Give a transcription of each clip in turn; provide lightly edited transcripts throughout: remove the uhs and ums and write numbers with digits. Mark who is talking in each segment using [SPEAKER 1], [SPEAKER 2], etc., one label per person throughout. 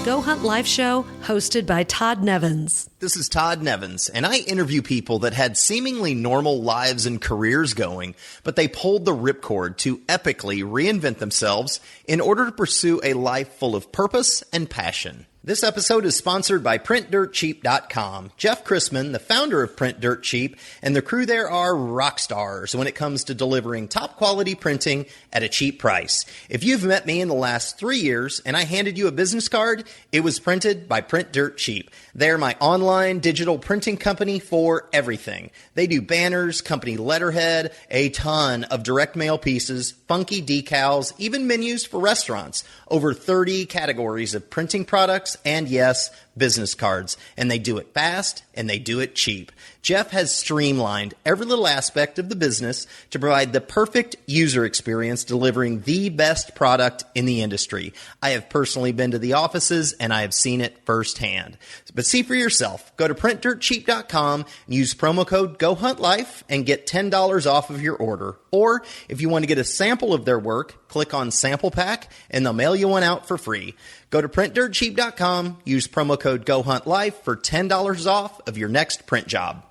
[SPEAKER 1] Go Hunt Live show hosted by Todd Nevins.
[SPEAKER 2] This is Todd Nevins, and I interview people that had seemingly normal lives and careers going, but they pulled the ripcord to epically reinvent themselves in order to pursue a life full of purpose and passion. This episode is sponsored by PrintDirtCheap.com. Jeff Chrisman, the founder of Print Dirt Cheap, and the crew there are rock stars when it comes to delivering top quality printing at a cheap price. If you've met me in the last 3 years and I handed you a business card, it was printed by Print Dirt Cheap. They're my online digital printing company for everything. They do banners, company letterhead, a ton of direct mail pieces, funky decals, even menus for restaurants. Over 30 categories of printing products, and yes, business cards. And they do it fast, and they do it cheap. Jeff has streamlined every little aspect of the business to provide the perfect user experience, delivering the best product in the industry. I have personally been to the offices, and I have seen it firsthand. But see for yourself. Go to PrintDirtCheap.com, use promo code GoHuntLife, and get $10 off of your order. Or if you want to get a sample of their work, click on Sample Pack, and they'll mail you one out for free. Go to PrintDirtCheap.com, use promo code GoHuntLife for $10 off of your next print job.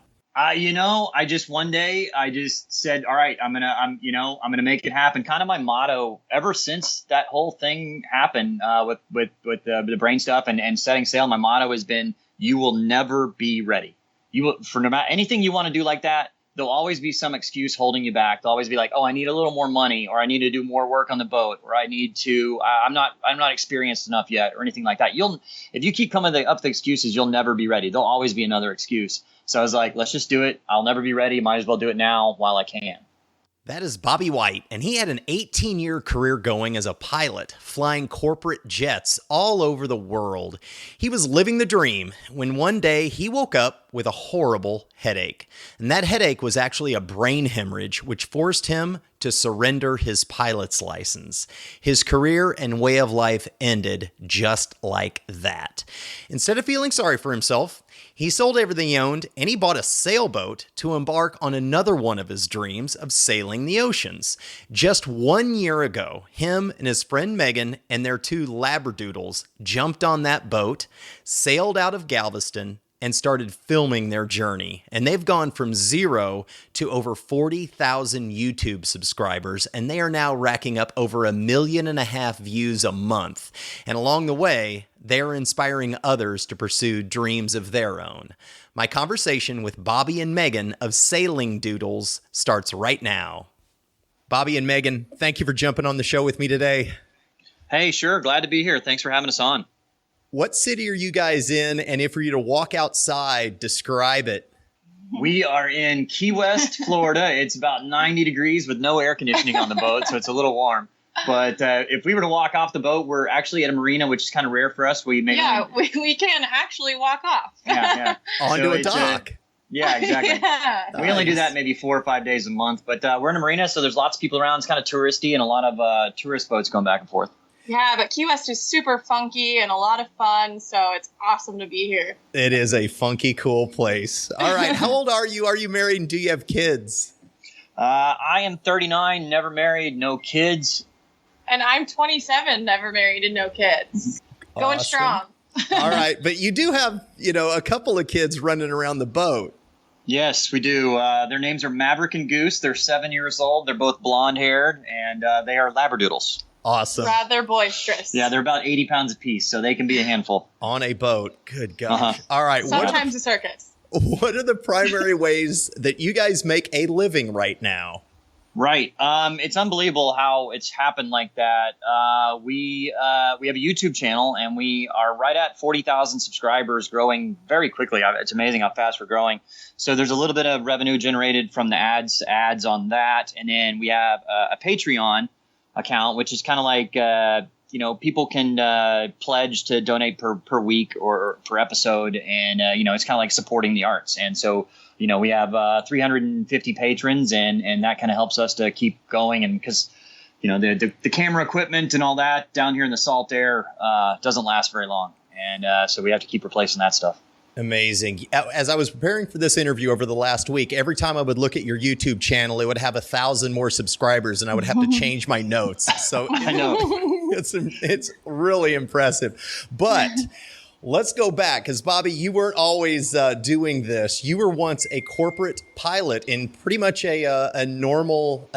[SPEAKER 3] One day I just said, all right, I'm gonna make it happen. Kind of my motto ever since that whole thing happened with the brain stuff and setting sail. My motto has been, you will never be ready. You will, for no matter anything you want to do like that. There'll always be some excuse holding you back. There'll always be like, oh, I need a little more money, or I need to do more work on the boat, or I need to, I'm not experienced enough yet, or anything like that. If you keep coming up with excuses, you'll never be ready. There'll always be another excuse. So I was like, let's just do it. I'll never be ready. Might as well do it now while I can.
[SPEAKER 2] That is Bobby White, and he had an 18-year career going as a pilot, flying corporate jets all over the world. He was living the dream when one day he woke up with a horrible headache. And that headache was actually a brain hemorrhage, which forced him to surrender his pilot's license. His career and way of life ended just like that. Instead of feeling sorry for himself, he sold everything he owned and he bought a sailboat to embark on another one of his dreams of sailing the oceans. Just 1 year ago, him and his friend Megan and their 2 Labradoodles jumped on that boat, sailed out of Galveston, and started filming their journey. And they've gone from 0 to over 40,000 YouTube subscribers, and they are now racking up over 1.5 million views a month. And along the way, they're inspiring others to pursue dreams of their own. My conversation with Bobbi and Megan of Sailing Doodles starts right now. Bobbi and Megan, thank you for jumping on the show with me today.
[SPEAKER 3] Hey, sure. Glad to be here. Thanks for having us on.
[SPEAKER 2] What city are you guys in? And if you were to walk outside, describe it.
[SPEAKER 3] We are in Key West, Florida. It's about 90 degrees with no air conditioning on the boat, so it's a little warm. But if we were to walk off the boat, we're actually at a marina, which is kind of rare for us. We
[SPEAKER 4] can actually walk off.
[SPEAKER 3] Yeah.
[SPEAKER 2] Onto a dock.
[SPEAKER 3] Yeah, exactly.
[SPEAKER 4] Yeah.
[SPEAKER 3] We only do that maybe 4 or 5 days a month. But we're in a marina, so there's lots of people around. It's kind of touristy and a lot of tourist boats going back and forth.
[SPEAKER 4] Yeah, but Key West is super funky and a lot of fun, so it's awesome to be here.
[SPEAKER 2] It is a funky, cool place. All right, how old are you? Are you married and do you have kids?
[SPEAKER 3] I am 39, never married, no kids.
[SPEAKER 4] And I'm 27, never married and no kids.
[SPEAKER 2] Awesome.
[SPEAKER 4] Going strong.
[SPEAKER 2] All right, but you do have, a couple of kids running around the boat.
[SPEAKER 3] Yes, we do. Their names are Maverick and Goose. They're 7 years old. They're both blonde-haired, and they are Labradoodles.
[SPEAKER 2] Awesome.
[SPEAKER 4] Rather boisterous.
[SPEAKER 3] Yeah, they're about 80 pounds apiece, so they can be a handful.
[SPEAKER 2] On a boat. Good gosh. All right.
[SPEAKER 4] Sometimes a circus.
[SPEAKER 2] What are the primary ways that you guys make a living right now?
[SPEAKER 3] Right. It's unbelievable how it's happened like that. We have a YouTube channel, and we are right at 40,000 subscribers, growing very quickly. It's amazing how fast we're growing. So there's a little bit of revenue generated from the ads on that. And then we have a Patreon account, which is kind of like, people can pledge to donate per week or per episode. And, it's kind of like supporting the arts. And so, we have 350 patrons, and that kind of helps us to keep going. And because, the camera equipment and all that down here in the salt air doesn't last very long. And so we have to keep replacing that stuff.
[SPEAKER 2] Amazing. As I was preparing for this interview over the last week, every time I would look at your YouTube channel, it would have 1,000 more subscribers and I would have to change my notes. So
[SPEAKER 3] I know.
[SPEAKER 2] It's really impressive. But let's go back, because Bobbi, you weren't always doing this. You were once a corporate pilot in pretty much a normal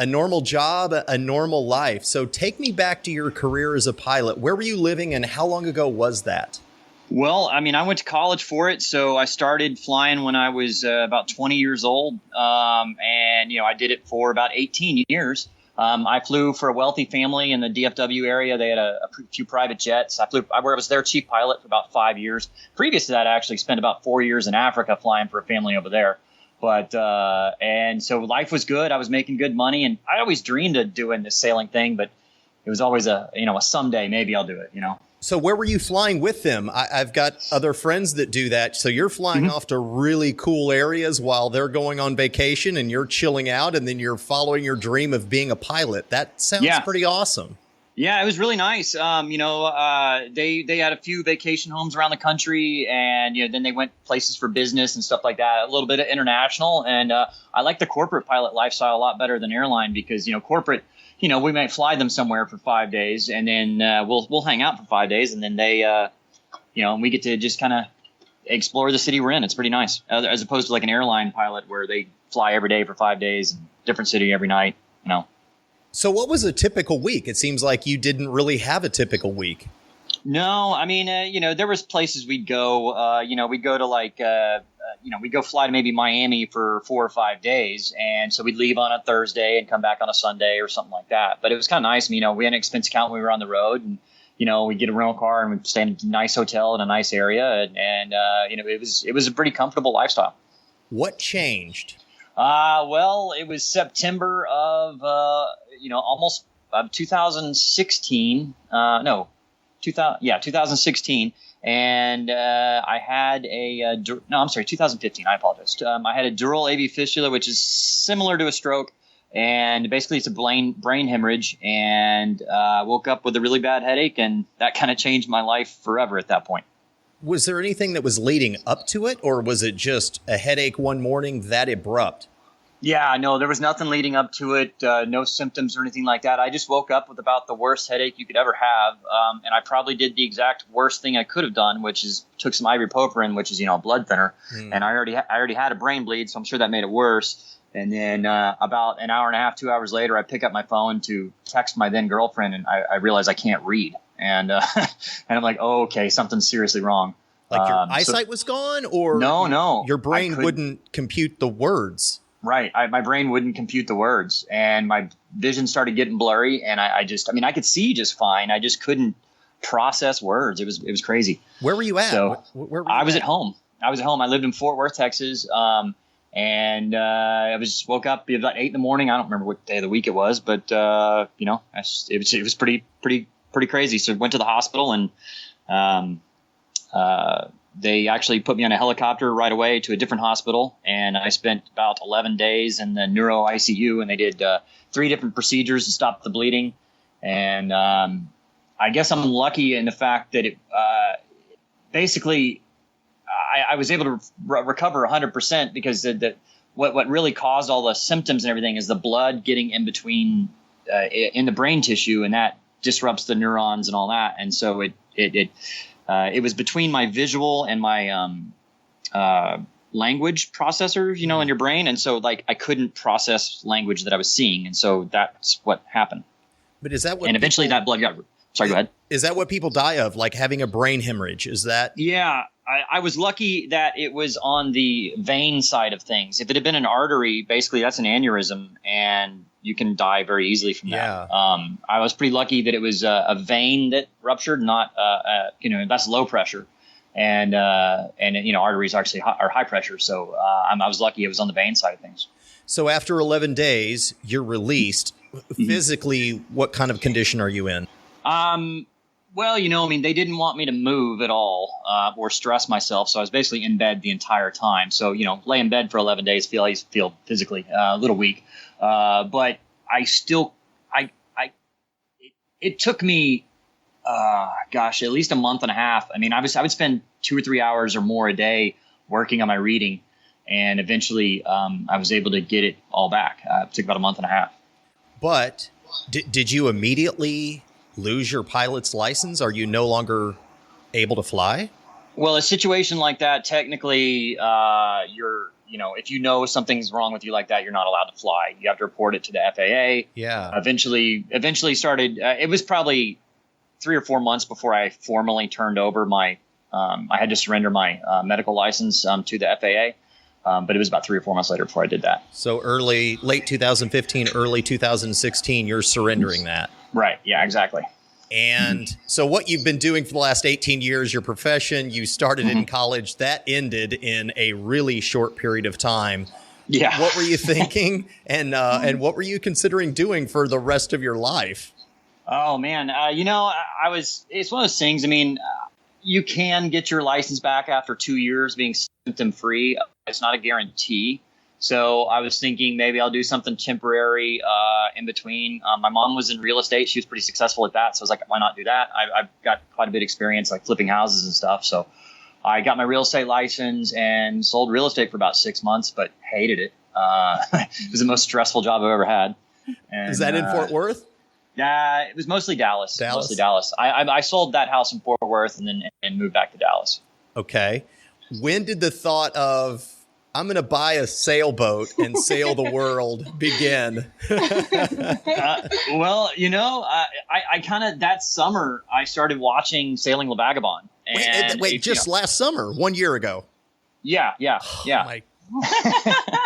[SPEAKER 2] job, a normal life. So take me back to your career as a pilot. Where were you living, and how long ago was that?
[SPEAKER 3] Well, I mean, I went to college for it, so I started flying when I was about 20 years old, and I did it for about 18 years. I flew for a wealthy family in the DFW area. They had a few private jets. I was their chief pilot for about 5 years. Previous to that, I actually spent about 4 years in Africa flying for a family over there. But and so life was good. I was making good money, and I always dreamed of doing this sailing thing, but it was always a someday maybe I'll do it.
[SPEAKER 2] So where were you flying with them? I've got other friends that do that. So you're flying off to really cool areas while they're going on vacation, and you're chilling out, and then you're following your dream of being a pilot. That sounds pretty awesome. Yeah,
[SPEAKER 3] it was really nice. They had a few vacation homes around the country, and then they went places for business and stuff like that. A little bit of international, and I like the corporate pilot lifestyle a lot better than airline, because corporate. We might fly them somewhere for 5 days, and then we'll hang out for 5 days, and then they, we get to just kind of explore the city we're in. It's pretty nice, as opposed to like an airline pilot where they fly every day for 5 days, different city every night.
[SPEAKER 2] So what was a typical week? It seems like you didn't really have a typical week.
[SPEAKER 3] No, I mean, there was places we'd go. We'd go to we'd go fly to maybe Miami for 4 or 5 days. And so we'd leave on a Thursday and come back on a Sunday or something like that. But it was kind of nice. We had an expense account when we were on the road, and, we'd get a rental car and we'd stay in a nice hotel in a nice area. And it was a pretty comfortable lifestyle.
[SPEAKER 2] What changed?
[SPEAKER 3] Well, it was September of, almost 2016. 2016. And I had 2015. I apologize. I had a dural AV fistula, which is similar to a stroke. And basically it's a brain hemorrhage, and woke up with a really bad headache. And that kind of changed my life forever at that point.
[SPEAKER 2] Was there anything that was leading up to it, or was it just a headache one morning that abrupt?
[SPEAKER 3] Yeah, no, there was nothing leading up to it, no symptoms or anything like that. I just woke up with about the worst headache you could ever have, and I probably did the exact worst thing I could have done, which is took some ibuprofen, which is a blood thinner, and I already had a brain bleed, so I'm sure that made it worse. And then about an hour and a half, 2 hours later, I pick up my phone to text my then girlfriend, and I realize I can't read, and and I'm like, oh, okay, something's seriously wrong.
[SPEAKER 2] Like your eyesight was gone, or
[SPEAKER 3] no,
[SPEAKER 2] your brain wouldn't compute the words.
[SPEAKER 3] Right. My brain wouldn't compute the words, and my vision started getting blurry, and I could see just fine. I just couldn't process words. It was crazy.
[SPEAKER 2] Where were you at?
[SPEAKER 3] So
[SPEAKER 2] where were you
[SPEAKER 3] I was at home. I lived in Fort Worth, Texas. And I woke up about 8 a.m. I don't remember what day of the week it was, but it was pretty crazy. So I went to the hospital, and they actually put me on a helicopter right away to a different hospital, and I spent about 11 days in the neuro ICU, and they did 3 different procedures to stop the bleeding. And I guess I'm lucky in the fact that it basically I was able to recover 100%, because what really caused all the symptoms and everything is the blood getting in between in the brain tissue, and that disrupts the neurons and all that. And so it was between my visual and my language processors, in your brain. And so I couldn't process language that I was seeing. And so that's what happened.
[SPEAKER 2] But is that what?
[SPEAKER 3] And eventually that blood got. Sorry, go ahead.
[SPEAKER 2] Is that what people die of? Like having a brain hemorrhage? Is that?
[SPEAKER 3] Yeah. I was lucky that it was on the vein side of things. If it had been an artery, basically that's an aneurysm, and you can die very easily from that.
[SPEAKER 2] Yeah.
[SPEAKER 3] I was pretty lucky that it was a vein that ruptured, not that's low pressure, and arteries actually are high pressure. So I was lucky it was on the vein side of things.
[SPEAKER 2] So after 11 days, you're released. Physically, what kind of condition are you in?
[SPEAKER 3] Well, they didn't want me to move at all or stress myself. So I was basically in bed the entire time. So, lay in bed for 11 days, feel physically a little weak. But I still, it took me, at least a month and a half. I mean, I would spend 2 or 3 hours or more a day working on my reading. And eventually I was able to get it all back. It took about a month and a half.
[SPEAKER 2] But did you immediately lose your pilot's license? Are you no longer able to fly?
[SPEAKER 3] Well, a situation like that, technically, if you know something's wrong with you like that, you're not allowed to fly. You have to report it to the FAA.
[SPEAKER 2] Yeah.
[SPEAKER 3] Eventually started. It was probably 3 or 4 months before I formally turned over my. I had to surrender my medical license to the FAA, but it was about 3 or 4 months later before I did that.
[SPEAKER 2] So late 2015, early 2016, you're surrendering that.
[SPEAKER 3] Right. Yeah. Exactly.
[SPEAKER 2] And so what you've been doing for the last 18 years, your profession, you started in college, that ended in a really short period of time.
[SPEAKER 3] Yeah.
[SPEAKER 2] What were you thinking? And what were you considering doing for the rest of your life?
[SPEAKER 3] Oh, man. It's one of those things. I mean, you can get your license back after 2 years being symptom free. It's not a guarantee. So I was thinking maybe I'll do something temporary in between. My mom was in real estate. She was pretty successful at that. So I was like, why not do that? I've got quite a bit of experience like flipping houses and stuff. So I got my real estate license and sold real estate for about 6 months, but hated it. It was the most stressful job I've ever had. And,
[SPEAKER 2] is that in Fort Worth?
[SPEAKER 3] Yeah, it was mostly Dallas. Mostly Dallas. I sold that house in Fort Worth and moved back to Dallas.
[SPEAKER 2] Okay. When did the thought of I'm going to buy a sailboat and sail the world begin?
[SPEAKER 3] Well, I kind of that summer I started watching Sailing La Vagabonde.
[SPEAKER 2] Wait, just last summer, 1 year ago.
[SPEAKER 3] Yeah.
[SPEAKER 2] Oh my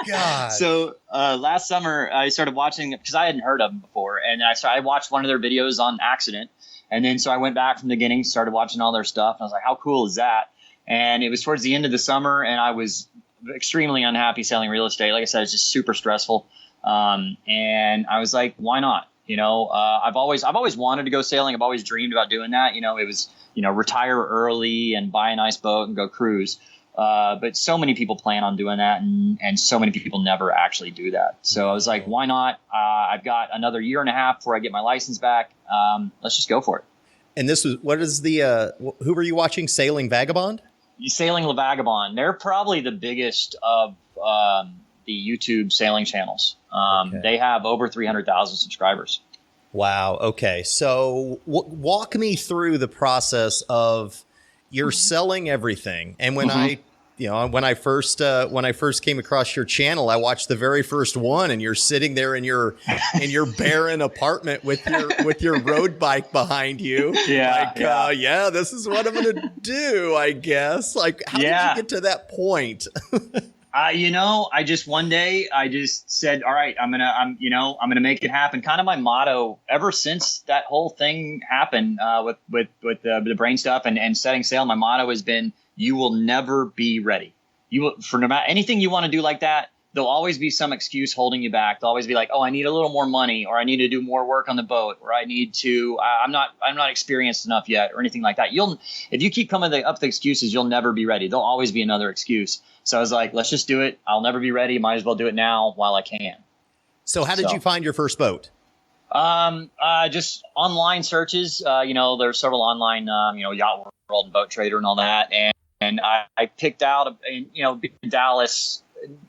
[SPEAKER 2] God.
[SPEAKER 3] So last summer I started watching it because I hadn't heard of them before, and I watched one of their videos on accident, and then so I went back from the beginning, started watching all their stuff, and I was like, how cool is that? And it was towards the end of the summer, and I was extremely unhappy selling real estate. Like I said, it's just super stressful. And I was like, why not? I've always wanted to go sailing. I've always dreamed about doing that. It was, retire early and buy a nice boat and go cruise. But so many people plan on doing that, and so many people never actually do that. So I was like, why not? I've got another year and a half before I get my license back. Let's just go for it.
[SPEAKER 2] And this was, what is who were you watching? Sailing Vagabonde?
[SPEAKER 3] Sailing La Vagabonde. They're probably the biggest of the YouTube sailing channels.
[SPEAKER 2] Okay.
[SPEAKER 3] They have over 300,000 subscribers.
[SPEAKER 2] Wow. Okay. So walk me through the process of you're selling everything. And when when I first came across your channel, I watched the very first one, and you're sitting there in your barren apartment with your road bike behind you.
[SPEAKER 3] Yeah.
[SPEAKER 2] This is what I'm going to do, I guess. Like, how did you get to that point?
[SPEAKER 3] One day I just said, all right, I'm gonna make it happen. Kind of my motto ever since that whole thing happened with the brain stuff and setting sail. My motto has been, you will never be ready. You will, for no matter anything you want to do like that, there'll always be some excuse holding you back. There'll always be like, oh, I need a little more money, or I need to do more work on the boat, or I need to, I'm not experienced enough yet, or anything like that. If you keep coming up with excuses, you'll never be ready. There'll always be another excuse. So I was like, let's just do it. I'll never be ready. Might as well do it now while I can.
[SPEAKER 2] So how did you find your first boat?
[SPEAKER 3] Just online searches. There's several online, Yacht World and Boat Trader and all that. And I picked out, in Dallas,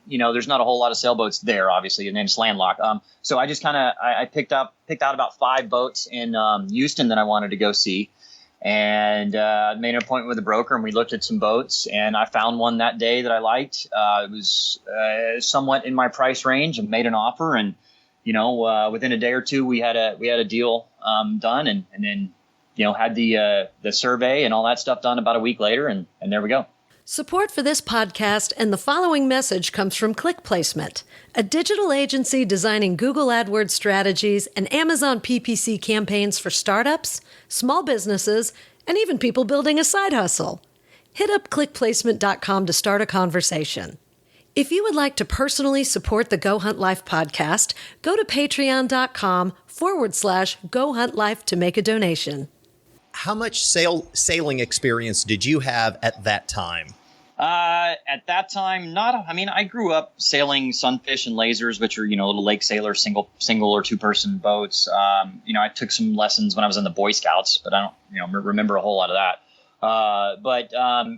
[SPEAKER 3] there's not a whole lot of sailboats there, obviously, and then it's landlocked. So I just I picked out about 5 boats in Houston that I wanted to go see, and made an appointment with a broker, and we looked at some boats, and I found one that day that I liked. It was somewhat in my price range, and made an offer, and within a day or two we had a deal done, and then had the survey and all that stuff done about a week later, and there we go.
[SPEAKER 1] Support for this podcast and the following message comes from Click Placement, a digital agency designing Google AdWords strategies and Amazon PPC campaigns for startups, small businesses, and even people building a side hustle. Hit up clickplacement.com to start a conversation. If you would like to personally support the Go Hunt Life podcast, go to patreon.com/Go Hunt Life to make a donation.
[SPEAKER 2] How much sailing experience did you have at that time?
[SPEAKER 3] At that time, I grew up sailing sunfish and lasers, which are, little lake sailor, single or 2-person boats. I took some lessons when I was in the Boy Scouts, but I don't, remember a whole lot of that.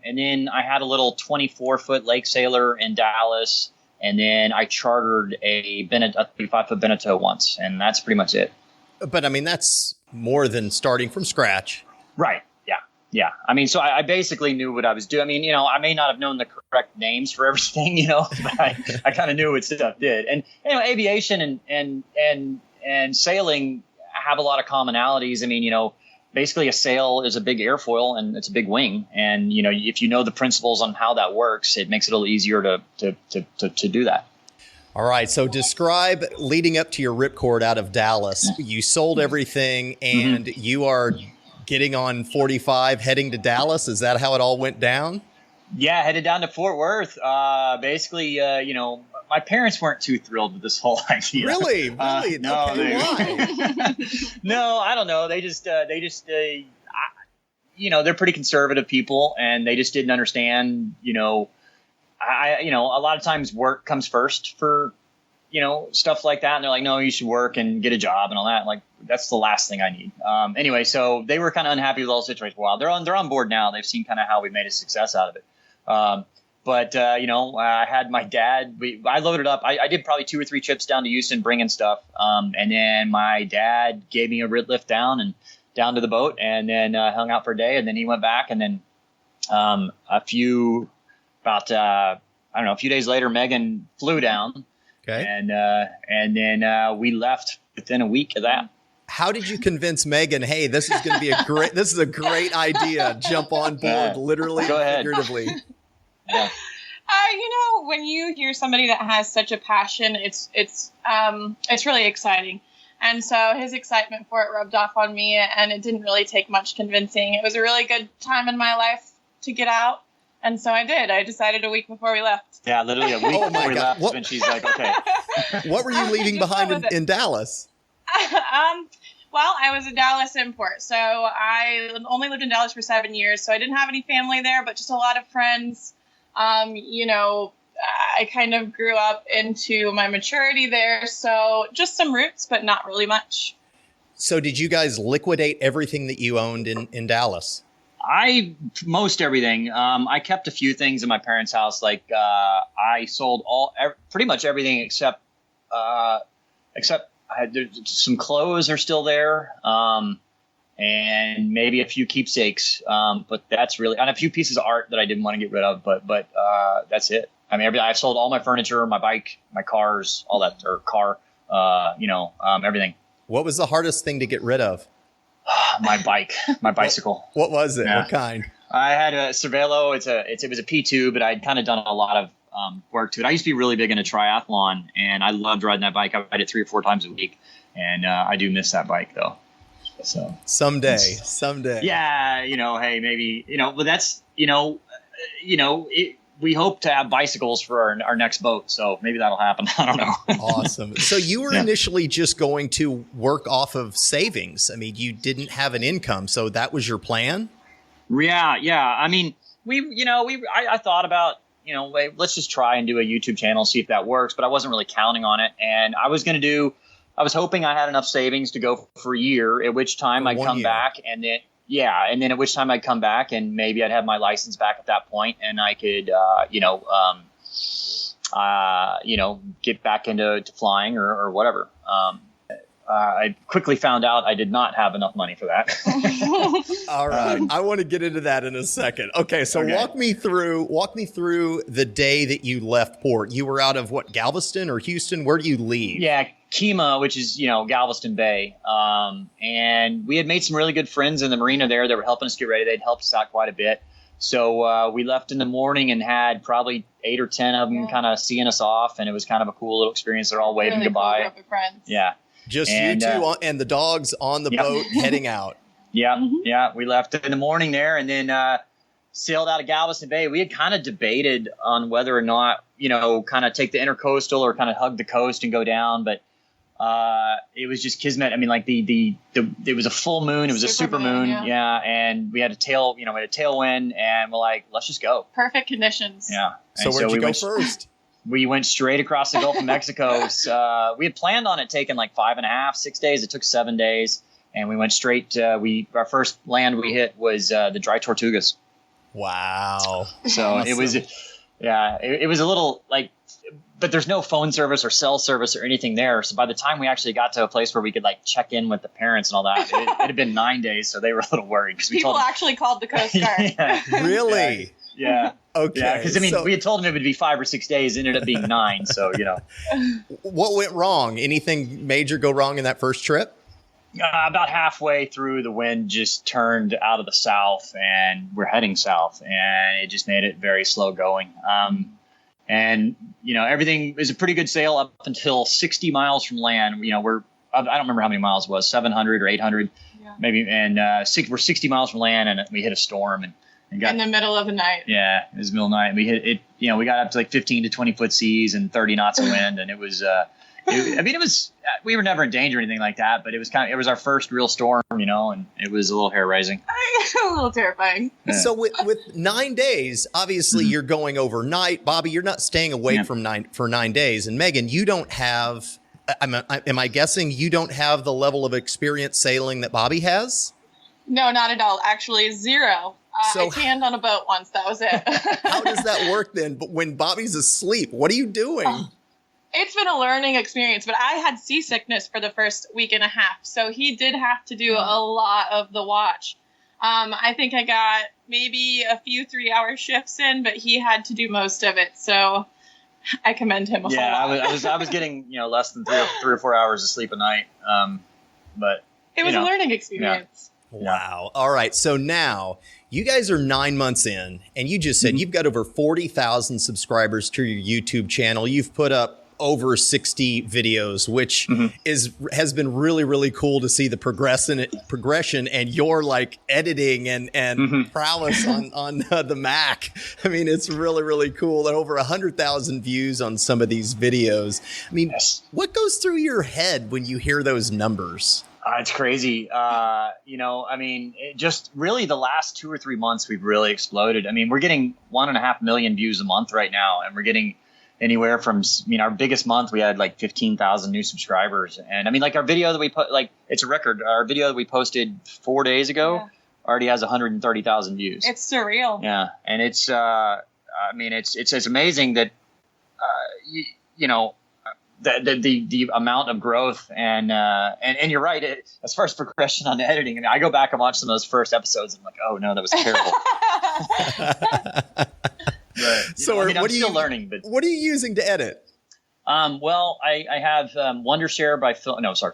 [SPEAKER 3] And then I had a little 24-foot lake sailor in Dallas, and then I chartered a 35-foot Beneteau once, and that's pretty much it.
[SPEAKER 2] But I mean, that's more than starting from scratch.
[SPEAKER 3] Right. Yeah. Yeah. I mean, so I basically knew what I was doing. I mean, I may not have known the correct names for everything, but I kind of knew what stuff did. And, aviation and sailing have a lot of commonalities. I mean, basically a sail is a big airfoil and it's a big wing. And, if you know the principles on how that works, it makes it a little easier to do that.
[SPEAKER 2] All right. So describe leading up to your ripcord out of Dallas. You sold everything and you are getting on 45 heading to Dallas. Is that how it all went down?
[SPEAKER 3] Yeah. Headed down to Fort Worth. Basically, my parents weren't too thrilled with this whole idea.
[SPEAKER 2] Really? Really?
[SPEAKER 3] No,
[SPEAKER 2] okay, why?
[SPEAKER 3] No, I don't know. They just, they're pretty conservative people and they just didn't understand, a lot of times work comes first for, stuff like that. And they're like, no, you should work and get a job and all that. Like, that's the last thing I need. Anyway, so they were kind of unhappy with all the situation for a while. They're on board now. They've seen kind of how we made a success out of it. But I had my dad, I loaded up. I did probably 2 or 3 trips down to Houston bringing stuff. And then my dad gave me a lift down to the boat and then hung out for a day. And then he went back and then a few days later, Megan flew down.
[SPEAKER 2] Okay.
[SPEAKER 3] And then we left within a week of that.
[SPEAKER 2] How did you convince Megan, hey, this is going to be a great idea. Jump on board, literally and figuratively.
[SPEAKER 3] Yeah.
[SPEAKER 4] When you hear somebody that has such a passion, it's really exciting. And so his excitement for it rubbed off on me, and it didn't really take much convincing. It was a really good time in my life to get out. And so I did. I decided a week before we left.
[SPEAKER 3] Yeah, literally a week before we left. And she's like, okay.
[SPEAKER 2] What were you leaving behind in Dallas?
[SPEAKER 4] Well, I was a Dallas import. So I only lived in Dallas for 7 years. So I didn't have any family there, but just a lot of friends. I kind of grew up into my maturity there. So just some roots, but not really much.
[SPEAKER 2] So did you guys liquidate everything that you owned in Dallas?
[SPEAKER 3] Most everything. I kept a few things in my parents' house. Like I sold pretty much everything except some clothes are still there. And maybe a few keepsakes. But that's really, and a few pieces of art that I didn't want to get rid of, but that's it. I mean, I've sold all my furniture, my bike, my cars, all that, or car, everything.
[SPEAKER 2] What was the hardest thing to get rid of?
[SPEAKER 3] My bike, my bicycle.
[SPEAKER 2] What was it? Yeah. What kind?
[SPEAKER 3] I had a Cervelo. It was a P2, but I'd kind of done a lot of work to it. I used to be really big into triathlon, and I loved riding that bike. I ride it 3 or 4 times a week, and I do miss that bike though. So
[SPEAKER 2] someday.
[SPEAKER 3] Yeah, hey, maybe but that's we hope to have bicycles for our next boat, so maybe that'll happen. I don't know.
[SPEAKER 2] Awesome. So you were initially just going to work off of savings. I mean, you didn't have an income, so that was your plan?
[SPEAKER 3] Yeah. I mean, I thought about, let's just try and do a YouTube channel, see if that works, but I wasn't really counting on it. And I was hoping I had enough savings to go for a year, at which time I'd come back and then at which time I'd come back and maybe I'd have my license back at that point and I could, get back into flying or whatever. I quickly found out I did not have enough money for that.
[SPEAKER 2] All right. I want to get into that in a second. Okay. So walk me through the day that you left port. You were out of Galveston or Houston? Where do you leave?
[SPEAKER 3] Yeah. Kima, which is, Galveston Bay. And we had made some really good friends in the marina there that were helping us get ready. They'd helped us out quite a bit. So we left in the morning and had probably 8 or 10 of them kind of seeing us off. And it was kind of a cool little experience. They're all waving
[SPEAKER 4] really
[SPEAKER 3] goodbye.
[SPEAKER 4] Cool group of friends.
[SPEAKER 3] Yeah.
[SPEAKER 2] Just you two and the dogs on the boat heading out.
[SPEAKER 3] Yeah. Mm-hmm. Yeah. We left in the morning there and then sailed out of Galveston Bay. We had kind of debated on whether or not, kind of take the intercoastal or kind of hug the coast and go down. But it was just kismet. I mean, like it was a full moon. It was a super moon. Yeah. And we had a tailwind and we're like, let's just go.
[SPEAKER 4] Perfect conditions.
[SPEAKER 3] Yeah.
[SPEAKER 2] So where'd you go first?
[SPEAKER 3] We went straight across the Gulf of Mexico. We had planned on it taking like 5.5, 6 days. It took 7 days, and we went straight. Our first land we hit was the Dry Tortugas.
[SPEAKER 2] Wow!
[SPEAKER 3] So awesome. It was a little like but there's no phone service or cell service or anything there. So by the time we actually got to a place where we could like check in with the parents and all that, it had been 9 days. So they were a little worried because
[SPEAKER 4] People actually called the Coast Guard.
[SPEAKER 3] Yeah.
[SPEAKER 2] Really?
[SPEAKER 3] Yeah.
[SPEAKER 2] Okay.
[SPEAKER 3] Yeah, because we had told them it would be 5 or 6 days. It ended up being 9. So,
[SPEAKER 2] What went wrong? Anything major go wrong in that first trip?
[SPEAKER 3] About halfway through, the wind just turned out of the south, and we're heading south, and it just made it very slow going. And everything is a pretty good sail up until 60 miles from land. I don't remember how many miles it was, 700 or 800, maybe. And we're 60 miles from land, and we hit a storm and got
[SPEAKER 4] in the middle of the night.
[SPEAKER 3] Yeah, it was the middle of the night. And we hit it. We got up to like 15 to 20 foot seas and 30 knots of wind, and it was. It was. We were never in danger or anything like that, but it was our first real storm, and it was a little hair raising.
[SPEAKER 4] A little terrifying.
[SPEAKER 2] Yeah. So with 9 days, obviously you're going overnight. Bobbi, you're not staying away for 9 days. And Megan, you don't have, am I guessing you don't have the level of experience sailing that Bobbi has?
[SPEAKER 4] No, not at all. Actually, 0.
[SPEAKER 2] So
[SPEAKER 4] I tanned on a boat once. That was it.
[SPEAKER 2] How does that work then? But when Bobbi's asleep, what are you doing?
[SPEAKER 4] It's been a learning experience, but I had seasickness for the first week and a half. So he did have to do a lot of the watch. I think I got maybe a few 3-hour shifts in, but he had to do most of it. So I commend him a whole lot.
[SPEAKER 3] I was getting, less than 3 or 4 hours of sleep a night. But
[SPEAKER 4] it was a learning experience.
[SPEAKER 2] Yeah. Wow. All right. So now you guys are 9 months in, and you just said you've got over 40,000 subscribers to your YouTube channel. You've put up over 60 videos, which has been really, really cool to see the progression and your like editing and prowess on the Mac. I mean, it's really, really cool. And over 100,000 views on some of these videos. I mean, what goes through your head when you hear those numbers?
[SPEAKER 3] It's crazy. Just really the last 2 or 3 months, we've really exploded. I mean, we're getting 1.5 million views a month right now, and we're getting anywhere from, our biggest month, we had like 15,000 new subscribers. And I mean, like our video that we put, like, it's a record. Our video that we posted 4 days ago already has 130,000 views.
[SPEAKER 4] It's surreal.
[SPEAKER 3] Yeah. And it's, it's amazing that, the amount of growth and you're right. As far as progression on the editing, I go back and watch some of those first episodes and I'm like, oh no, that was terrible. But, I'm still learning. But
[SPEAKER 2] what are you using to edit?
[SPEAKER 3] I have Wondershare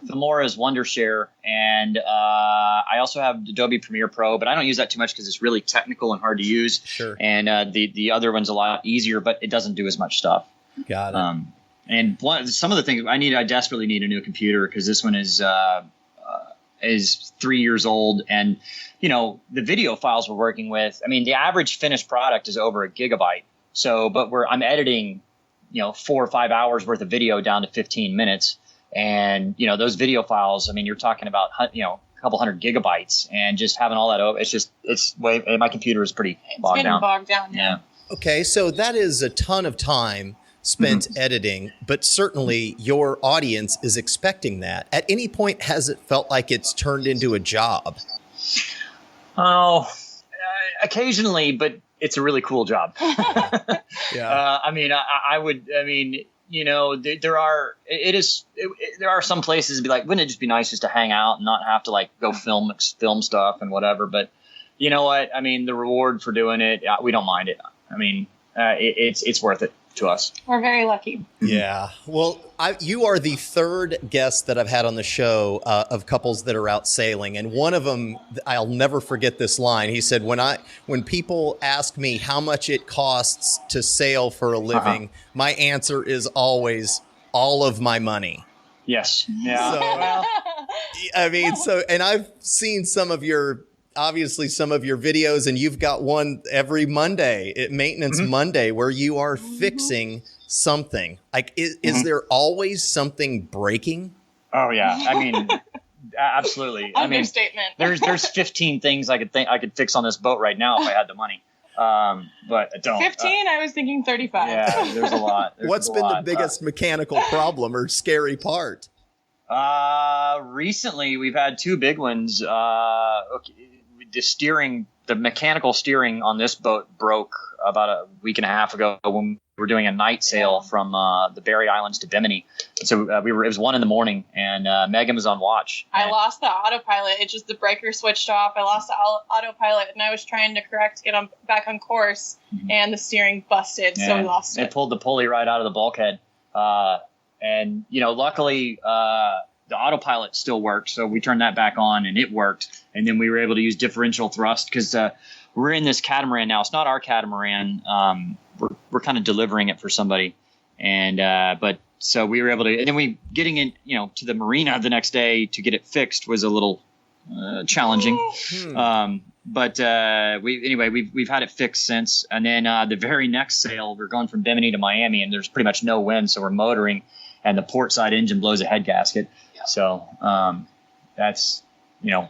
[SPEAKER 3] Filmora's Wondershare, and I also have Adobe Premiere Pro, but I don't use that too much because it's really technical and hard to use.
[SPEAKER 2] Sure.
[SPEAKER 3] And the other one's a lot easier, but it doesn't do as much stuff.
[SPEAKER 2] Got it.
[SPEAKER 3] And some of the things I desperately need a new computer because this one is 3 years old, and the video files we're working with. I mean, the average finished product is over 1 gigabyte. So, but I'm editing, 4 or 5 hours worth of video down to 15 minutes, and those video files. I mean, you're talking about a couple hundred gigabytes, and just having all that over. My computer is pretty bogged down.
[SPEAKER 4] Bogged down.
[SPEAKER 3] Yeah.
[SPEAKER 2] Okay, so that is a ton of time spent editing, but certainly your audience is expecting that. At any point, has it felt like it's turned into a job?
[SPEAKER 3] Oh, occasionally, but it's a really cool job.
[SPEAKER 2] Yeah.
[SPEAKER 3] There are some places to be like, wouldn't it just be nice just to hang out and not have to like go film stuff and whatever? But you know what? I mean, the reward for doing it, we don't mind it. I mean, it's worth it to us.
[SPEAKER 4] We're very lucky.
[SPEAKER 2] Yeah. Well, you are the third guest that I've had on the show of couples that are out sailing. And one of them, I'll never forget this line. He said, when people ask me how much it costs to sail for a living, my answer is always all of my money.
[SPEAKER 3] Yes. Yeah.
[SPEAKER 2] And I've seen some of your videos, and you've got one every Monday, Maintenance Monday, where you are fixing something. Like, is there always something breaking?
[SPEAKER 3] Oh yeah. I mean, absolutely.
[SPEAKER 4] Understatement.
[SPEAKER 3] There's 15 things I could fix on this boat right now if I had the money. But I don't.
[SPEAKER 4] 15? I was thinking 35.
[SPEAKER 3] Yeah, there's a lot.
[SPEAKER 2] What's been the biggest mechanical problem or scary part?
[SPEAKER 3] Recently we've had 2 big ones. The mechanical steering on this boat broke about a week and a half ago when were doing a night sail from the Berry Islands to Bimini. So it was 1 a.m. and Megan was on watch.
[SPEAKER 4] I lost the autopilot. It just, the breaker switched off. I lost the autopilot, and I was trying to get back on course, and the steering busted, so we lost it.
[SPEAKER 3] It pulled the pulley right out of the bulkhead. And, luckily, the autopilot still worked, so we turned that back on, and it worked. And then we were able to use differential thrust because we're in this catamaran now. It's not our catamaran. We're kind of delivering it for somebody, but so we were able to. And then getting it, to the marina the next day to get it fixed was a little challenging. But we've had it fixed since. And then the very next sail, we're going from Bimini to Miami, and there's pretty much no wind, so we're motoring, and the port side engine blows a head gasket. So that's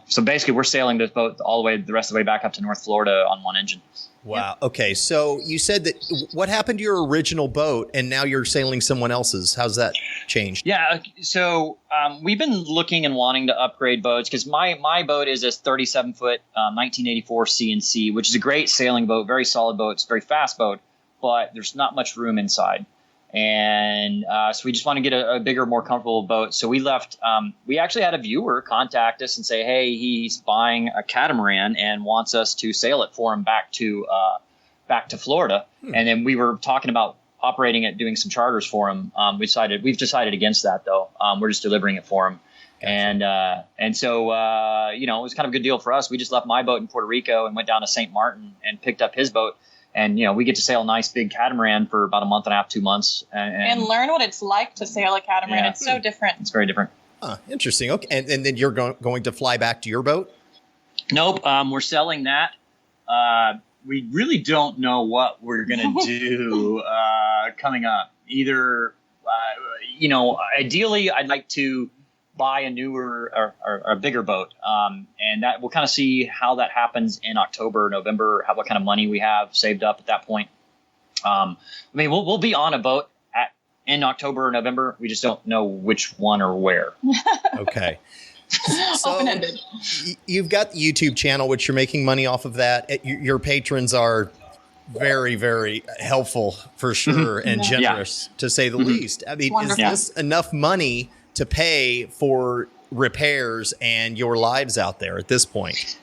[SPEAKER 3] so basically we're sailing this boat all the rest of the way back up to North Florida on one engine.
[SPEAKER 2] Wow. Okay. So you said that what happened to your original boat and now you're sailing someone else's? How's that changed?
[SPEAKER 3] Yeah. So we've been looking and wanting to upgrade boats because my boat is a 37-foot 1984 C&C, which is a great sailing boat, very solid boat. It's a very fast boat, but there's not much room inside. And so we just want to get a bigger, more comfortable boat. So we left. We actually had a viewer contact us and say, "Hey, he's buying a catamaran and wants us to sail it for him back to Florida." And then we were talking about operating it, doing some charters for him. We've decided against that though. We're just delivering it for him. Gotcha. And so it was kind of a good deal for us. We just left my boat in Puerto Rico and went down to St. Martin and picked up his boat. And, we get to sail a nice big catamaran for about a month and a half, 2 months. And
[SPEAKER 4] learn what it's like to sail a catamaran. Yeah. It's so different.
[SPEAKER 3] It's very different.
[SPEAKER 2] Interesting. Okay. And then you're going to fly back to your boat?
[SPEAKER 3] Nope. We're selling that. We really don't know what we're going to do coming up. Either, ideally, I'd like to buy a newer or a bigger boat. And that we'll kind of see how that happens in October, November, what kind of money we have saved up at that point. We'll be on a boat in October or November. We just don't know which one or where.
[SPEAKER 2] Okay. So
[SPEAKER 4] open-ended.
[SPEAKER 2] You've got the YouTube channel, which you're making money off of that. Your patrons are very, very helpful for sure and generous to say the least. I mean, wonderful. Is this enough money to pay for repairs and your lives out there at this point?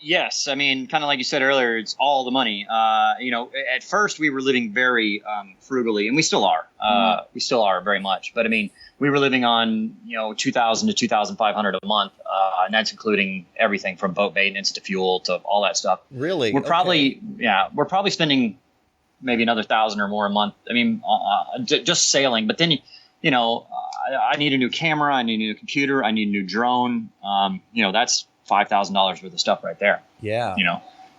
[SPEAKER 3] Yes. I mean, kind of like you said earlier, it's all the money. At first we were living very frugally, and we still are. We still are very much. But I mean, we were living on $2,000 to $2,500 a month, and that's including everything from boat maintenance to fuel to all that stuff.
[SPEAKER 2] Really?
[SPEAKER 3] We're probably spending maybe another $1,000 or more a month. I mean, just sailing. But then I need a new camera, I need a new computer, I need a new drone. That's $5,000 worth of stuff right there.
[SPEAKER 2] Yeah.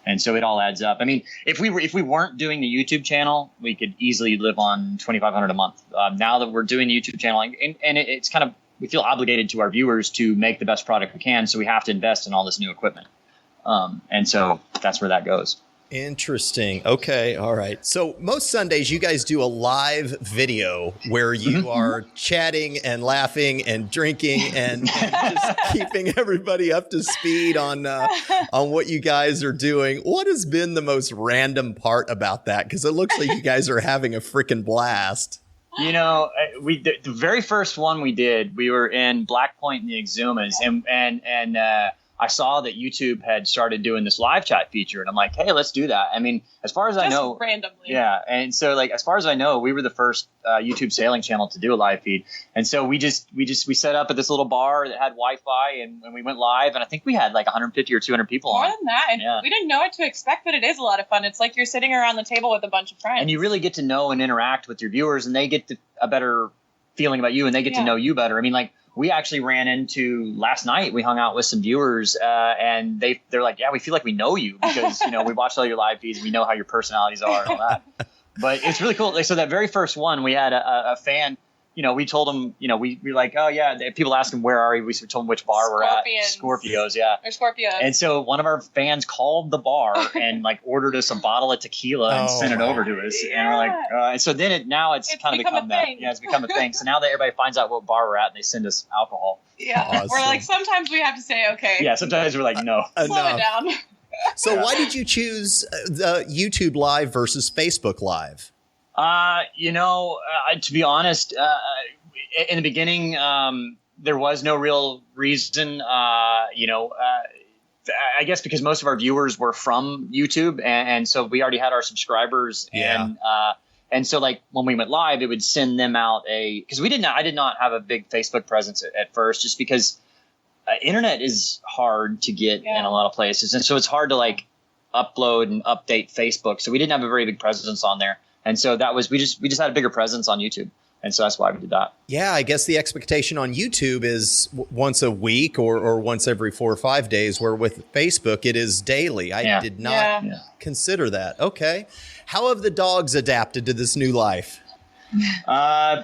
[SPEAKER 3] And so it all adds up. I mean, if we weren't doing the YouTube channel, we could easily live on $2,500 a month. Now that we're doing the YouTube channel, and it's kind of, we feel obligated to our viewers to make the best product we can, so we have to invest in all this new equipment. And so that's where that goes.
[SPEAKER 2] Interesting. Okay. All right. So most Sundays you guys do a live video where you are chatting and laughing and drinking and just keeping everybody up to speed on what you guys are doing. What has been the most random part about that? Because it looks like you guys are having a freaking blast.
[SPEAKER 3] The very first one we did, we were in Black Point in the Exumas, and I saw that YouTube had started doing this live chat feature, and I'm like, hey, let's do that. I mean, as far as I know,
[SPEAKER 4] randomly.
[SPEAKER 3] Yeah. And so as far as I know, we were the first YouTube sailing channel to do a live feed. And so we set up at this little bar that had Wi-Fi, and we went live, and I think we had 150 or 200 people
[SPEAKER 4] More
[SPEAKER 3] on.
[SPEAKER 4] than that. And we didn't know what to expect, but it is a lot of fun. It's like you're sitting around the table with a bunch of friends.
[SPEAKER 3] And you really get to know and interact with your viewers, and they get a better feeling about you, and they get to know you better. I mean, we actually ran into last night. We hung out with some viewers, and they're like, "Yeah, we feel like we know you because we watched all your live feeds. We know how your personalities are and all that." But it's really cool. So that very first one, we had a fan. We told them. We were like, "Oh yeah." People asked him, "Where are we?" We told them which bar we're at. Scorpios, yeah.
[SPEAKER 4] Or Scorpios.
[SPEAKER 3] And so one of our fans called the bar and ordered us a bottle of tequila and sent it over to us. And we're like, and so then it's kind of become that. Yeah, it's become a thing. So now that everybody finds out what bar we're at, they send us alcohol.
[SPEAKER 4] Yeah. Awesome. We're sometimes we have to say, okay.
[SPEAKER 3] Yeah. Sometimes we're like, no.
[SPEAKER 4] Slow it down.
[SPEAKER 2] So why did you choose the YouTube Live versus Facebook Live?
[SPEAKER 3] To be honest, in the beginning, there was no real reason, I guess because most of our viewers were from YouTube, and so we already had our subscribers, and so like when we went live, it would send them out because I did not have a big Facebook presence at first, just because internet is hard to get in a lot of places, and so it's hard to like upload and update Facebook. So we didn't have a very big presence on there, and so we just had a bigger presence on YouTube. And so that's why we did that. Yeah,
[SPEAKER 2] I guess the expectation on YouTube is once a week or once every 4 or 5 days, where with Facebook, it is daily. I did not consider that. Okay. How have the dogs adapted to this new life?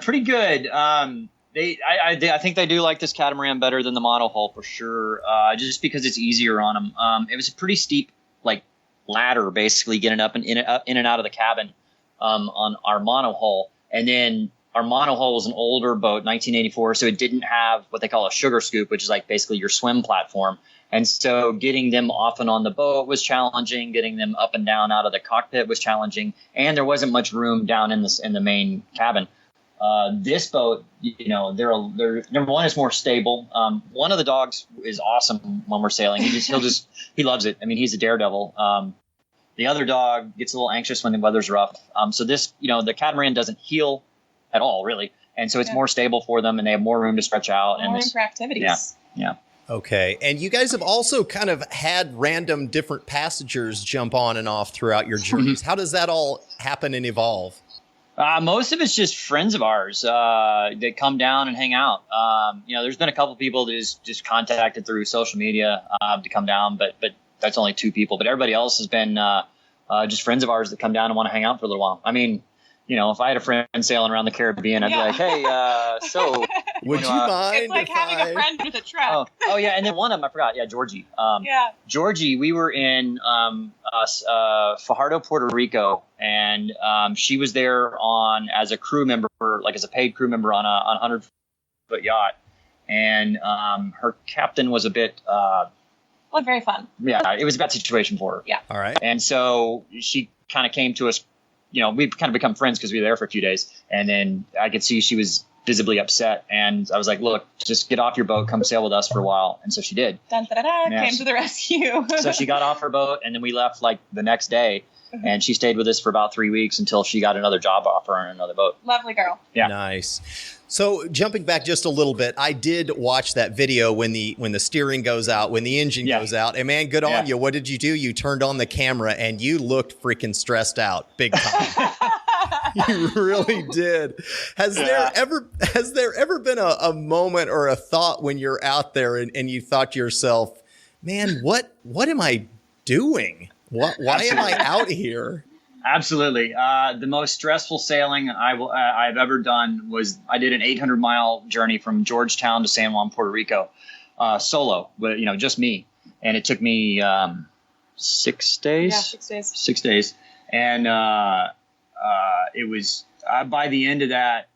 [SPEAKER 3] Pretty good. I think they do like this catamaran better than the monohull for sure, just because it's easier on them. It was a pretty steep like ladder, basically getting up and in and out of the cabin on our monohull. And then our monohull was an older boat, 1984, so it didn't have what they call a sugar scoop, which is like basically your swim platform. And so getting them off and on the boat was challenging. Getting them up and down out of the cockpit was challenging. And there wasn't much room down in the main cabin. This boat, they're number one, is more stable. One of the dogs is awesome when we're sailing. He loves it. I mean, he's a daredevil. The other dog gets a little anxious when the weather's rough. So this, the catamaran doesn't heel at all, really. And so it's more stable for them, and they have more room to stretch out.
[SPEAKER 4] More room for activities.
[SPEAKER 3] Yeah.
[SPEAKER 2] Okay. And you guys have also kind of had random different passengers jump on and off throughout your journeys. How does that all happen and evolve?
[SPEAKER 3] Most of it's just friends of ours that come down and hang out. There's been a couple people that is just contacted through social media to come down, but that's only 2 people. But everybody else has been just friends of ours that come down and want to hang out for a little while. I mean, if I had a friend sailing around the Caribbean, I'd be like, hey, so
[SPEAKER 2] would you mind?
[SPEAKER 4] It's like having a friend with a truck.
[SPEAKER 3] Oh, yeah. And then one of them, I forgot. Yeah, Georgie. Georgie, we were in Fajardo, Puerto Rico, and she was there as a crew member, like as a paid crew member on a 100-foot yacht. And her captain was a bit...
[SPEAKER 4] very fun.
[SPEAKER 3] Yeah, it was a bad situation for her.
[SPEAKER 4] Yeah.
[SPEAKER 2] All right.
[SPEAKER 3] And so she kind of came to us. We've kind of become friends because we were there for a few days. And then I could see she was visibly upset. And I was like, look, just get off your boat, come sail with us for a while. And so she did.
[SPEAKER 4] Came to the rescue.
[SPEAKER 3] So she got off her boat, and then we left like the next day. And she stayed with us for about 3 weeks until she got another job offer on another boat.
[SPEAKER 4] Lovely girl.
[SPEAKER 3] Yeah.
[SPEAKER 2] Nice. So jumping back just a little bit, I did watch that video when the steering goes out, when the engine goes out. And man, good on you. What did you do? You turned on the camera and you looked freaking stressed out big time. You really did. Has there ever been a moment or a thought when you're out there and you thought to yourself, man, what am I doing? Why am I out here?
[SPEAKER 3] Absolutely. The most stressful sailing I've ever done was I did an 800-mile journey from Georgetown to San Juan, Puerto Rico, solo, but just me. And it took me 6 days.
[SPEAKER 4] Yeah, 6 days.
[SPEAKER 3] 6 days. And it was by the end of that,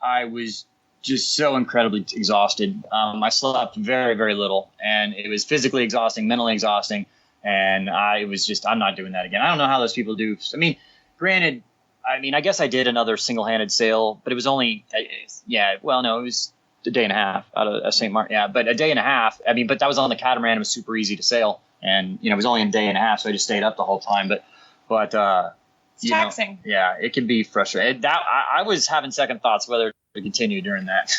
[SPEAKER 3] I was just so incredibly exhausted. I slept very, very little, and it was physically exhausting, mentally exhausting. And I'm not doing that again. I don't know how those people do. I mean, granted, I guess I did another single-handed sail, but it was only, it was a day and a half out of St. Martin. Yeah, but a day and a half. But that was on the catamaran. It was super easy to sail. And, it was only a day and a half, so I just stayed up the whole time. But
[SPEAKER 4] it's taxing.
[SPEAKER 3] It can be frustrating. I was having second thoughts whether to continue during that.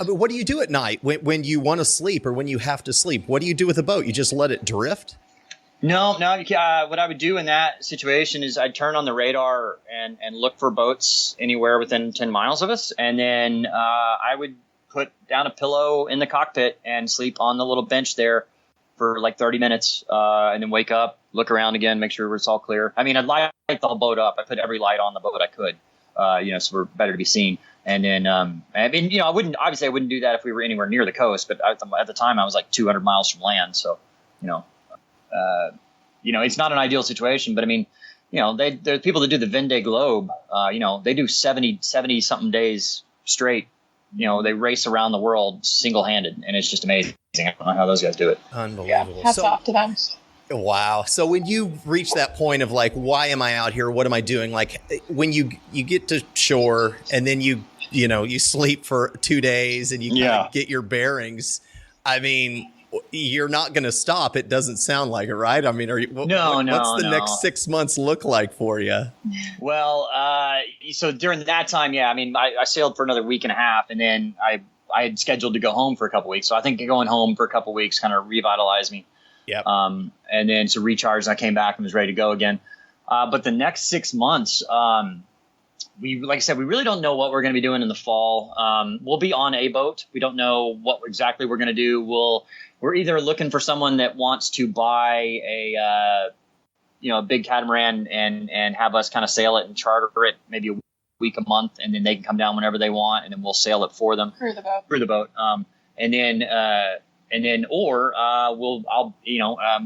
[SPEAKER 2] What do you do at night when you want to sleep or when you have to sleep? What do you do with a boat? You just let it drift?
[SPEAKER 3] No. What I would do in that situation is I'd turn on the radar and look for boats anywhere within 10 miles of us. And then I would put down a pillow in the cockpit and sleep on the little bench there for like 30 minutes and then wake up, look around again, make sure it's all clear. I'd light the whole boat up. I put every light on the boat I could. So we're better to be seen. And then, I wouldn't do that if we were anywhere near the coast, but at the time I was like 200 miles from land. So, it's not an ideal situation, but there's people that do the Vendée Globe, they do 70 something days straight. They race around the world single handed, and it's just amazing. I don't know how those guys do it.
[SPEAKER 2] Unbelievable.
[SPEAKER 4] Hats off to them.
[SPEAKER 2] Wow. So when you reach that point of like, why am I out here? What am I doing? Like when you get to shore and then you sleep for 2 days and you kind of get your bearings. I mean, you're not going to stop. It doesn't sound like it, right? I mean, what's the next 6 months look like for you?
[SPEAKER 3] Well, so during that time, I mean, I sailed for another week and a half, and then I had scheduled to go home for a couple weeks. So I think going home for a couple weeks kind of revitalized me.
[SPEAKER 2] Yep.
[SPEAKER 3] And then to recharge, I came back and was ready to go again. But the next 6 months, like I said, we really don't know what we're going to be doing in the fall. We'll be on a boat. We don't know what exactly we're going to do. We're either looking for someone that wants to buy a big catamaran and have us kind of sail it and charter it maybe a week, a month, and then they can come down whenever they want, and then we'll sail it for them.
[SPEAKER 4] Crew the boat.
[SPEAKER 3] I'll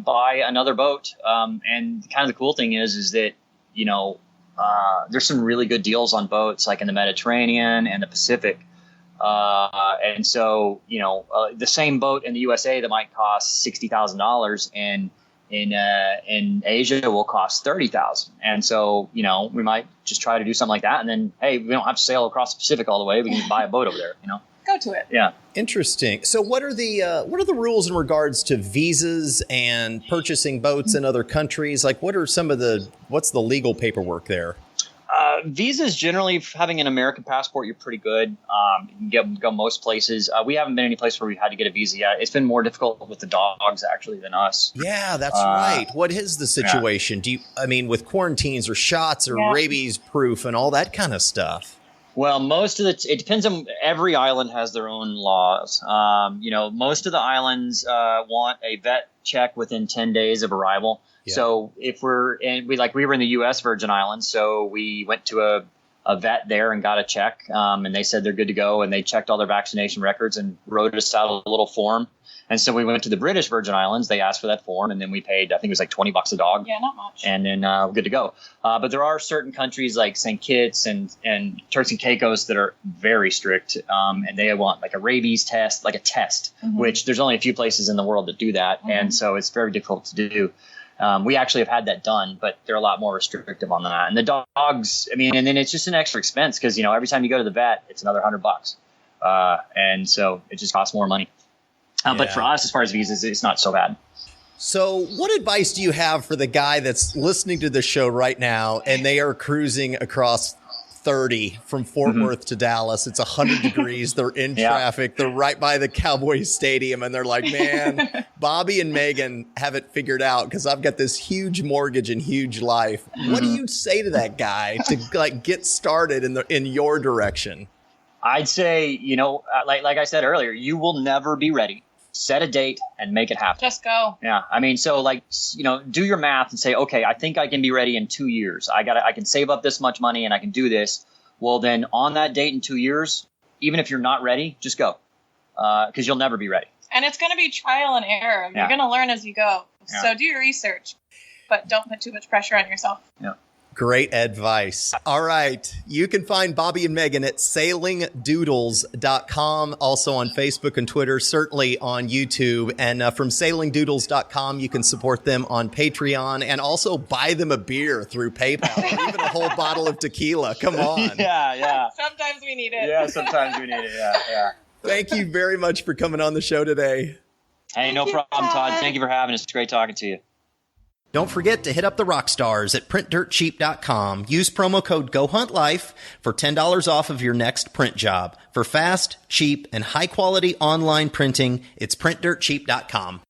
[SPEAKER 3] buy another boat. And kind of the cool thing is that, there's some really good deals on boats like in the Mediterranean and the Pacific. And so, the same boat in the USA that might cost $60,000 in Asia will cost $30,000. And so, we might just try to do something like that. And then, hey, we don't have to sail across the Pacific all the way. We can buy a boat over there,
[SPEAKER 4] Go to it.
[SPEAKER 3] Yeah.
[SPEAKER 2] Interesting. So what are the rules in regards to visas and purchasing boats in other countries? Like what's the legal paperwork there?
[SPEAKER 3] Visas, generally, having an American passport, you're pretty good. You can go most places. We haven't been any place where we've had to get a visa yet. It's been more difficult with the dogs, actually, than us.
[SPEAKER 2] Yeah, that's right. What is the situation? With quarantines or shots or rabies proof and all that kind of stuff?
[SPEAKER 3] Well, it depends on, every island has their own laws. Most of the islands want a vet check within 10 days of arrival. Yeah. So if we were in the U.S. Virgin Islands, so we went to a vet there and got a check, and they said they're good to go, and they checked all their vaccination records and wrote us out a little form. And so we went to the British Virgin Islands. They asked for that form, and then we paid, I think it was like $20 a dog.
[SPEAKER 4] Yeah, not much.
[SPEAKER 3] And then we're good to go. But there are certain countries like St. Kitts and Turks and Caicos that are very strict, and they want like a rabies test, like a test, which there's only a few places in the world that do that. And so it's very difficult to do. We actually have had that done, but they're a lot more restrictive on that. And the dogs, and then it's just an extra expense because, every time you go to the vet, it's another $100. And so it just costs more money. But for us, as far as visas, it's not so bad.
[SPEAKER 2] So what advice do you have for the guy that's listening to the show right now and they are cruising across 30 from Fort Worth to Dallas? It's 100 degrees. They're in traffic. They're right by the Cowboys Stadium. And they're like, man, Bobbi and Megan have it figured out because I've got this huge mortgage and huge life. What do you say to that guy to get started in your direction?
[SPEAKER 3] I'd say, like I said earlier, you will never be ready. Set a date and make it happen.
[SPEAKER 4] Just go.
[SPEAKER 3] Yeah. Do your math and say, okay, I think I can be ready in 2 years. I can save up this much money and I can do this. Well, then on that date in 2 years, even if you're not ready, just go. Because you'll never be ready.
[SPEAKER 4] And it's going to be trial and error. You're going to learn as you go. Yeah. So do your research, but don't put too much pressure on yourself.
[SPEAKER 3] Yeah.
[SPEAKER 2] Great advice. All right. You can find Bobbi and Megan at sailingdoodles.com, also on Facebook and Twitter, certainly on YouTube. And from sailingdoodles.com, you can support them on Patreon and also buy them a beer through PayPal or even a whole bottle of tequila. Come on.
[SPEAKER 3] Yeah.
[SPEAKER 4] Sometimes we need it.
[SPEAKER 3] Yeah, sometimes we need it. Yeah.
[SPEAKER 2] Thank you very much for coming on the show today.
[SPEAKER 3] Hey, no problem, Todd. Thank you for having us. It's great talking to you.
[SPEAKER 2] Don't forget to hit up the rock stars at printdirtcheap.com. Use promo code GoHuntLife for $10 off of your next print job. For fast, cheap, and high-quality online printing, it's printdirtcheap.com.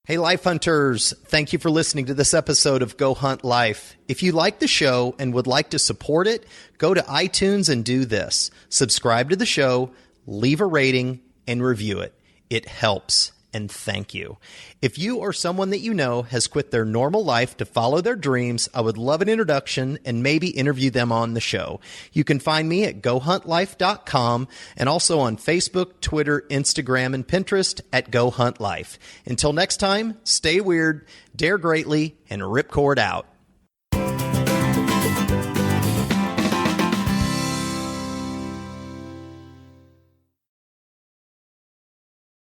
[SPEAKER 2] Hey, Life Hunters, thank you for listening to this episode of Go Hunt Life. If you like the show and would like to support it, go to iTunes and do this. Subscribe to the show, leave a rating, and review it. It helps. And thank you. If you or someone that you know has quit their normal life to follow their dreams, I would love an introduction and maybe interview them on the show. You can find me at GoHuntLife.com and also on Facebook, Twitter, Instagram, and Pinterest at Go Hunt Life. Until next time, stay weird, dare greatly, and ripcord out.